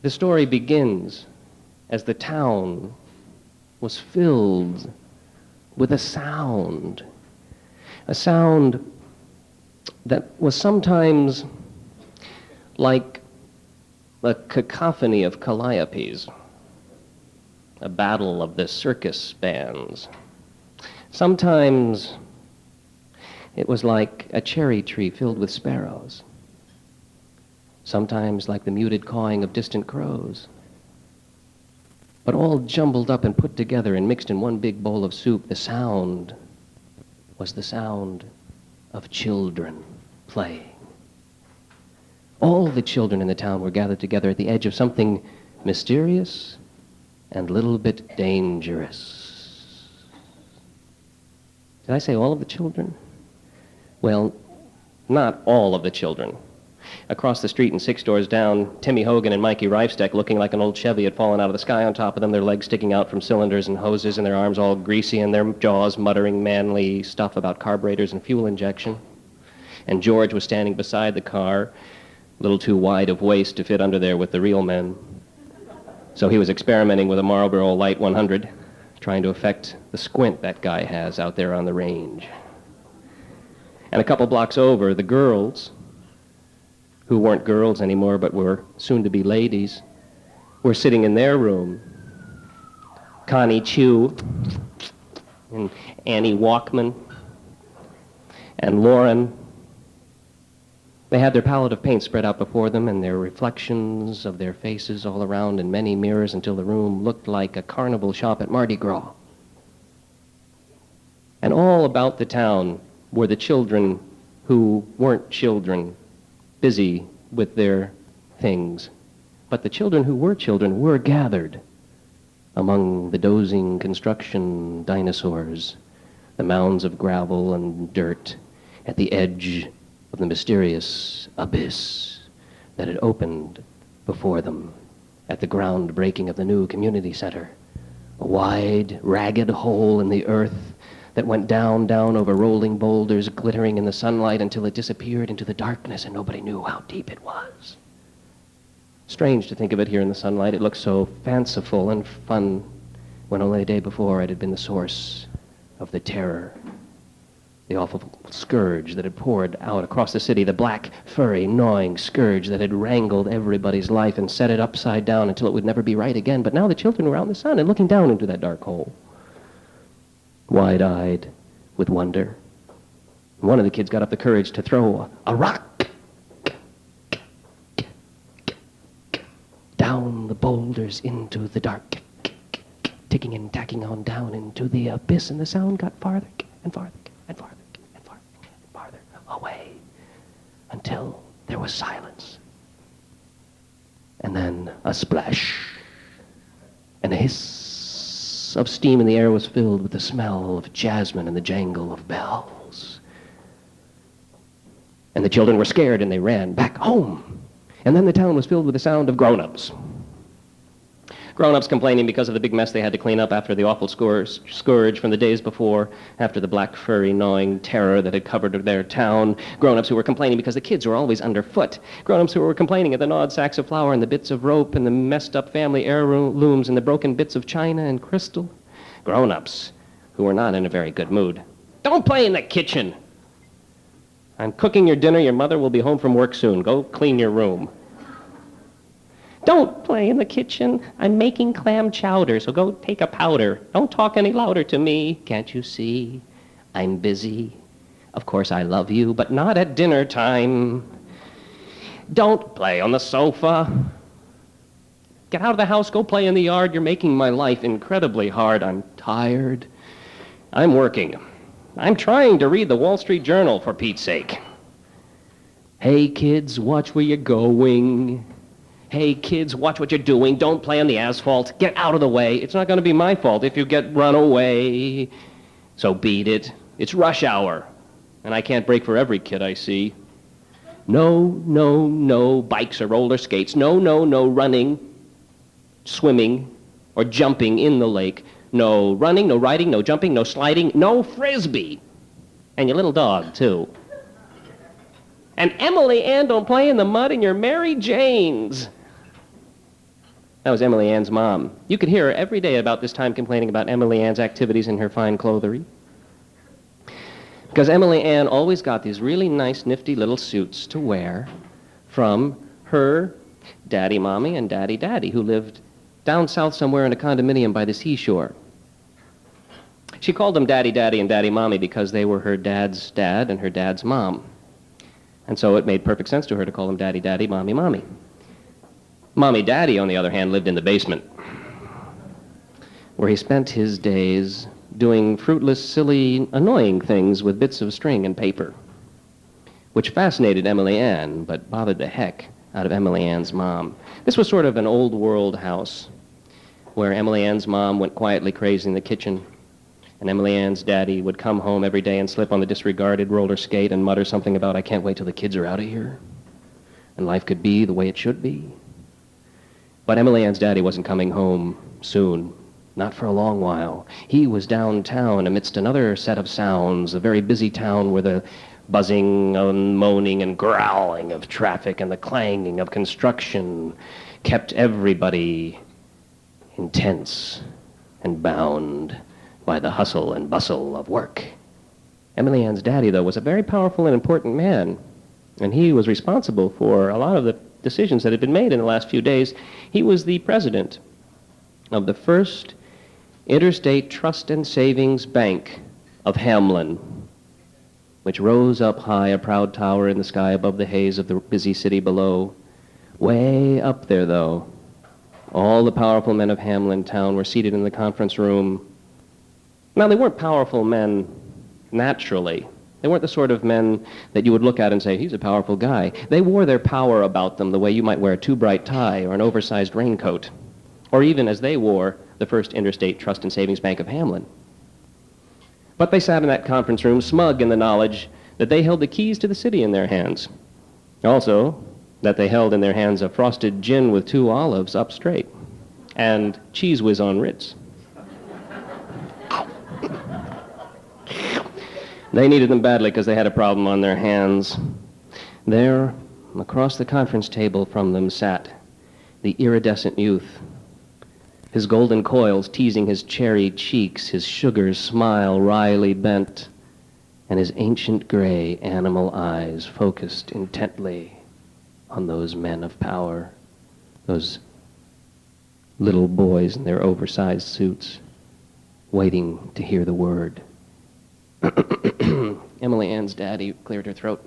The story begins as the town was filled with a sound that was sometimes like a cacophony of calliopes, a battle of the circus bands. Sometimes it was like a cherry tree filled with sparrows. Sometimes like the muted cawing of distant crows. But all jumbled up and put together and mixed in one big bowl of soup, the sound was the sound of children playing. All the children in the town were gathered together at the edge of something mysterious and a little bit dangerous. Did I say all of the children? Well, not all of the children. Across the street and 6 doors down, Timmy Hogan and Mikey Reifsteck, looking like an old Chevy, had fallen out of the sky on top of them, their legs sticking out from cylinders and hoses, and their arms all greasy, and their jaws muttering manly stuff about carburetors and fuel injection. And George was standing beside the car, a little too wide of waist to fit under there with the real men. So he was experimenting with a Marlboro Light 100, trying to affect the squint that guy has out there on the range. And a couple blocks over, the girls, who weren't girls anymore but were soon-to-be ladies, were sitting in their room. Connie Chu and Annie Walkman and Lauren. They had their palette of paint spread out before them and their reflections of their faces all around in many mirrors until the room looked like a carnival shop at Mardi Gras. And all about the town were the children who weren't children, busy with their things. But the children who were children were gathered among the dozing construction dinosaurs, the mounds of gravel and dirt at the edge of the mysterious abyss that had opened before them at the groundbreaking of the new community center. A wide, ragged hole in the earth that went down, down over rolling boulders glittering in the sunlight until it disappeared into the darkness and nobody knew how deep it was. Strange to think of it here in the sunlight. It looked so fanciful and fun when only a day before it had been the source of the terror, the awful scourge that had poured out across the city, the black, furry, gnawing scourge that had wrangled everybody's life and set it upside down until it would never be right again. But now the children were out in the sun and looking down into that dark hole, wide-eyed with wonder. One of the kids got up the courage to throw a rock down the boulders into the dark, ticking and tacking on down into the abyss, and the sound got farther and farther and farther and farther and farther away until there was silence. And then a splash and a hiss of steam in the air was filled with the smell of jasmine and the jangle of bells. And the children were scared and they ran back home. And then the town was filled with the sound of grown-ups. Grown-ups complaining because of the big mess they had to clean up after the awful scourge from the days before, after the black, furry, gnawing terror that had covered their town. Grown-ups who were complaining because the kids were always underfoot. Grown-ups who were complaining at the gnawed sacks of flour and the bits of rope and the messed-up family heirlooms and the broken bits of china and crystal. Grown-ups who were not in a very good mood. Don't play in the kitchen. I'm cooking your dinner. Your mother will be home from work soon. Go clean your room. Don't play in the kitchen. I'm making clam chowder, so go take a powder. Don't talk any louder to me. Can't you see? I'm busy. Of course I love you, but not at dinner time. Don't play on the sofa. Get out of the house, go play in the yard. You're making my life incredibly hard. I'm tired. I'm working. I'm trying to read the Wall Street Journal, for Pete's sake. Hey, kids, watch where you're going. Hey, kids, watch what you're doing. Don't play on the asphalt. Get out of the way. It's not going to be my fault if you get run away. So beat it. It's rush hour. And I can't brake for every kid I see. No, no, no bikes or roller skates. No, no, no running, swimming, or jumping in the lake. No running, no riding, no jumping, no sliding, no frisbee. And your little dog, too. And Emily Ann, don't play in the mud in your Mary Janes. That was Emily Ann's mom. You could hear her every day about this time complaining about Emily Ann's activities in her fine clothery. Because Emily Ann always got these really nice, nifty little suits to wear from her daddy mommy and daddy daddy, who lived down south somewhere in a condominium by the seashore. She called them daddy daddy and daddy mommy because they were her dad's dad and her dad's mom. And so it made perfect sense to her to call them daddy daddy, mommy mommy. Mommy daddy, on the other hand, lived in the basement, where he spent his days doing fruitless, silly, annoying things with bits of string and paper, which fascinated Emily Ann, but bothered the heck out of Emily Ann's mom. This was sort of an old world house, where Emily Ann's mom went quietly crazy in the kitchen, and Emily Ann's daddy would come home every day and slip on the disregarded roller skate and mutter something about, "I can't wait till the kids are out of here, and life could be the way it should be." But Emily Ann's daddy wasn't coming home soon. Not for a long while. He was downtown amidst another set of sounds, a very busy town where the buzzing and moaning and growling of traffic and the clanging of construction kept everybody intense and bound by the hustle and bustle of work. Emily Ann's daddy, though, was a very powerful and important man, and he was responsible for a lot of the decisions that had been made in the last few days. He was the president of the first Interstate Trust and Savings Bank of Hamlin, which rose up high, a proud tower in the sky above the haze of the busy city below. Way up there, though, all the powerful men of Hamlin town were seated in the conference room. Now, they weren't powerful men naturally. They weren't the sort of men that you would look at and say, he's a powerful guy. They wore their power about them the way you might wear a too-bright tie or an oversized raincoat, or even as they wore the first Interstate Trust and Savings Bank of Hamlin. But they sat in that conference room smug in the knowledge that they held the keys to the city in their hands. Also, that they held in their hands a frosted gin with 2 olives up straight and Cheese Whiz on Ritz. They needed them badly because they had a problem on their hands. There, across the conference table from them, sat the iridescent youth, his golden coils teasing his cherry cheeks, his sugar smile wryly bent, and his ancient gray animal eyes focused intently on those men of power, those little boys in their oversized suits, waiting to hear the word. Emily Ann's daddy cleared her throat.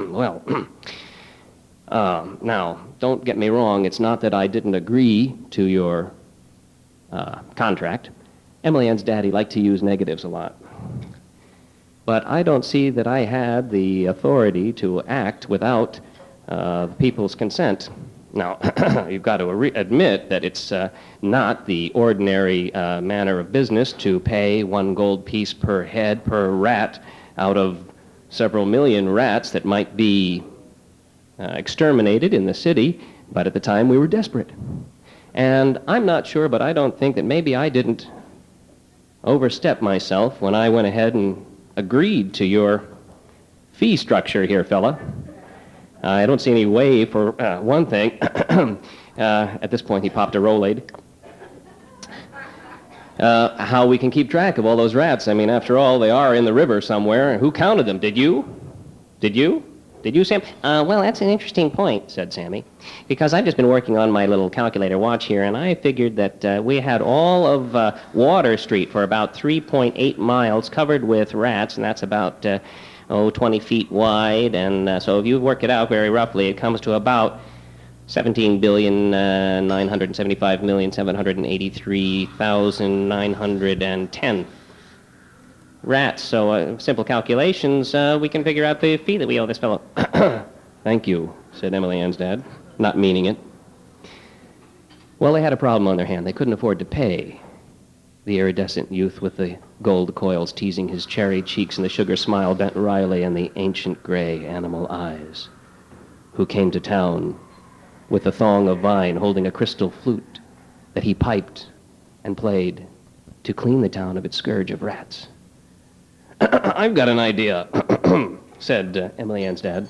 Well, now, don't get me wrong. It's not that I didn't agree to your contract. Emily Ann's daddy liked to use negatives a lot. But I don't see that I had the authority to act without the people's consent. Now, you've got to admit that it's not the ordinary manner of business to pay 1 gold piece per head per rat out of several million rats that might be exterminated in the city, but at the time we were desperate. And I'm not sure, but I don't think that maybe I didn't overstep myself when I went ahead and agreed to your fee structure here, fella. I don't see any way, for one thing, at this point he popped a Rolade, how we can keep track of all those rats. I mean, after all, they are in the river somewhere. Who counted them? Did you? Did you? Did you, Sam? Well, that's an interesting point, said Sammy, because I've just been working on my little calculator watch here, and I figured that we had all of Water Street for about 3.8 miles covered with rats, and that's about 20 feet wide, and so if you work it out very roughly, it comes to about 17,975,783,910 rats. So simple calculations, we can figure out the fee that we owe this fellow. Thank you, said Emily Ann's dad, not meaning it. Well, they had a problem on their hand. They couldn't afford to pay the iridescent youth with the gold coils teasing his cherry cheeks and the sugar smile bent wryly and the ancient gray animal eyes, who came to town with a thong of vine holding a crystal flute that he piped and played to clean the town of its scourge of rats. I've got an idea, said Emily Ann's dad.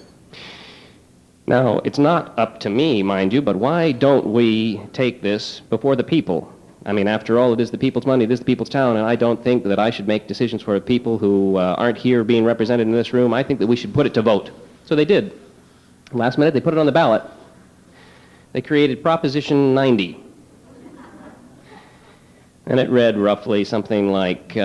Now, it's not up to me, mind you, but why don't we take this before the people? I mean, after all, it is the people's money, it is the people's town, and I don't think that I should make decisions for people who aren't here being represented in this room. I think that we should put it to vote. So they did. Last minute, they put it on the ballot. They created Proposition 90. And it read roughly something like,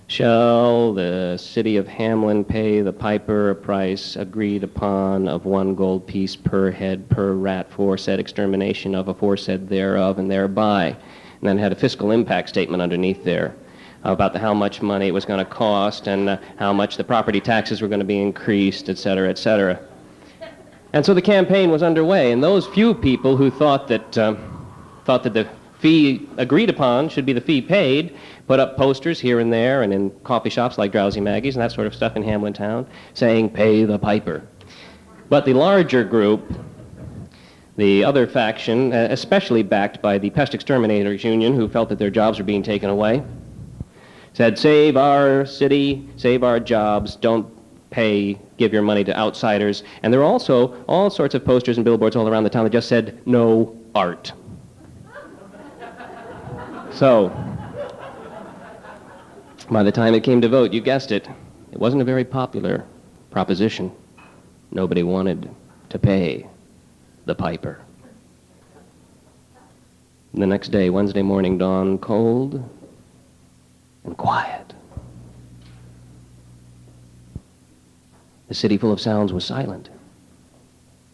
shall the city of Hamlin pay the piper a price agreed upon of 1 gold piece per head per rat for said extermination of aforesaid thereof and thereby. And then it had a fiscal impact statement underneath there about how much money it was going to cost and how much the property taxes were going to be increased, et cetera, et cetera. And so the campaign was underway, and those few people who thought that the fee agreed upon should be the fee paid put up posters here and there and in coffee shops like Drowsy, Maggie's and that sort of stuff in Hamlin Town saying, pay the piper. But the larger group, the other faction, especially backed by the Pest Exterminators Union, who felt that their jobs were being taken away, said, save our city, save our jobs, don't give your money to outsiders. And there were also all sorts of posters and billboards all around the town that just said, no art. So, by the time it came to vote, you guessed it, it wasn't a very popular proposition. Nobody wanted to pay the piper. The next day, Wednesday morning, dawned cold and quiet. The city full of sounds was silent,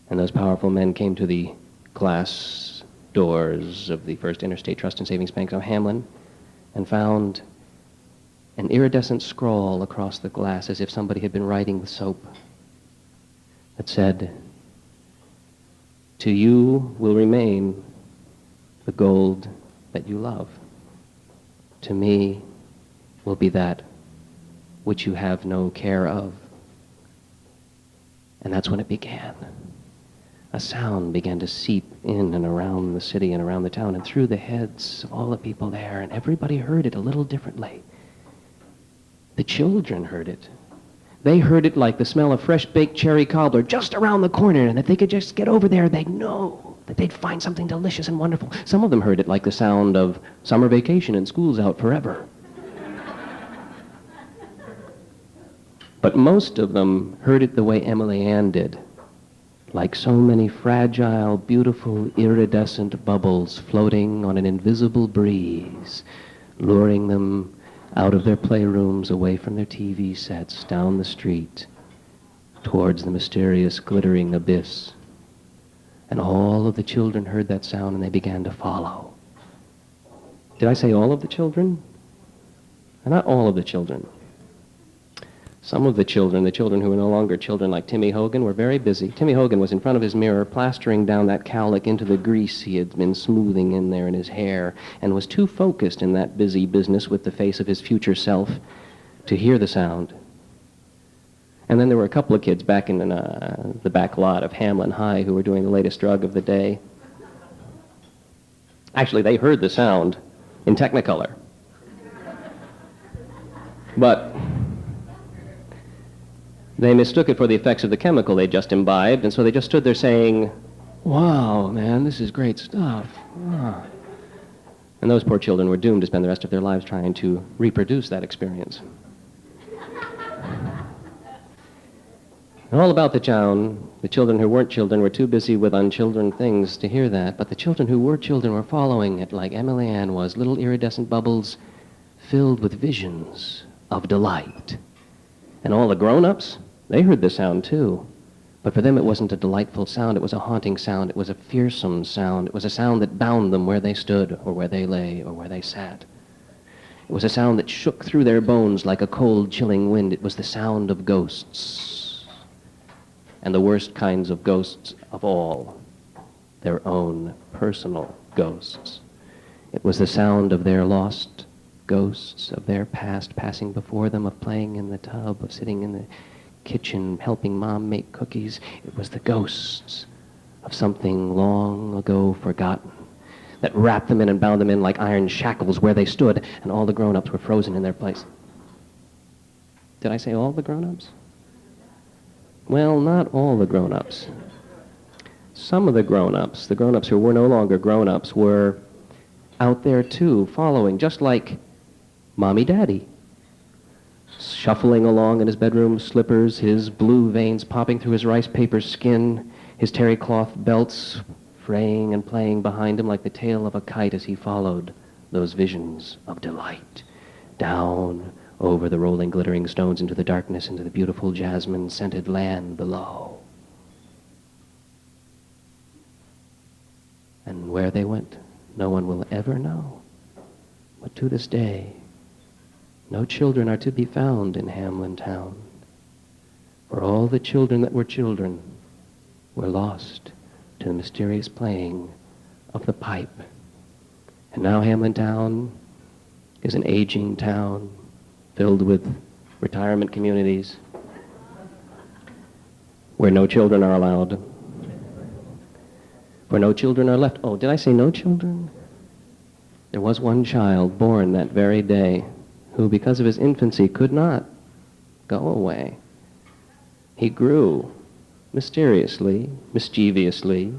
and those powerful men came to the glass doors of the First Interstate Trust and Savings Bank of Hamlin and found an iridescent scrawl across the glass as if somebody had been writing with soap that said, to you will remain the gold that you love. To me will be that which you have no care of. And that's when it began. A sound began to seep in and around the city and around the town and through the heads of all the people there, and everybody heard it a little differently. The children heard it. They heard it like the smell of fresh-baked cherry cobbler just around the corner, and if they could just get over there, they'd know that they'd find something delicious and wonderful. Some of them heard it like the sound of summer vacation and school's out forever. But most of them heard it the way Emily Ann did, like so many fragile, beautiful, iridescent bubbles floating on an invisible breeze, luring them out of their playrooms, away from their TV sets, down the street, towards the mysterious, glittering abyss. And all of the children heard that sound, and they began to follow. Did I say all of the children? Not all of the children. Some of the children who were no longer children like Timmy Hogan, were very busy. Timmy Hogan was in front of his mirror plastering down that cowlick into the grease he had been smoothing in there in his hair, and was too focused in that busy business with the face of his future self to hear the sound. And then there were a couple of kids back in the back lot of Hamlin High who were doing the latest drug of the day. Actually, they heard the sound in Technicolor. But they mistook it for the effects of the chemical they'd just imbibed, and so they just stood there saying, wow, man, this is great stuff. Wow. And those poor children were doomed to spend the rest of their lives trying to reproduce that experience. And all about the town, the children who weren't children were too busy with unchildren things to hear that, but the children who were children were following it like Emily Ann was, little iridescent bubbles filled with visions of delight. And all the grown-ups, they heard the sound too. But for them it wasn't a delightful sound, it was a haunting sound, it was a fearsome sound, it was a sound that bound them where they stood, or where they lay, or where they sat. It was a sound that shook through their bones like a cold, chilling wind. It was the sound of ghosts. And the worst kinds of ghosts of all, their own personal ghosts. It was the sound of their lost ghosts, of their past passing before them, of playing in the tub, of sitting in the kitchen helping Mom make cookies. It was the ghosts of something long ago forgotten that wrapped them in and bound them in like iron shackles where they stood, and all the grown-ups were frozen in their place. Did I say all the grown-ups? Well, not all the grown-ups. Some of the grown-ups who were no longer grown-ups, were out there too, following, just like Mommy Daddy, shuffling along in his bedroom slippers, his blue veins popping through his rice paper skin, his terry cloth belts fraying and playing behind him like the tail of a kite as he followed those visions of delight down over the rolling, glittering stones into the darkness, into the beautiful jasmine-scented land below. And where they went, no one will ever know. But to this day, no children are to be found in Hamlin Town. For all the children that were children were lost to the mysterious playing of the pipe. And now Hamlin Town is an aging town filled with retirement communities where no children are allowed. Where no children are left. Oh, did I say no children? There was one child born that very day who, because of his infancy, could not go away. He grew mysteriously, mischievously,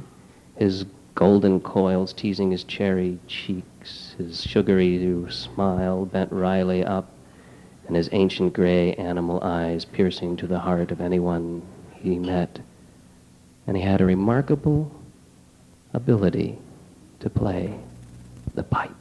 his golden coils teasing his cherry cheeks, his sugary smile bent wryly up, and his ancient gray animal eyes piercing to the heart of anyone he met. And he had a remarkable ability to play the pipe.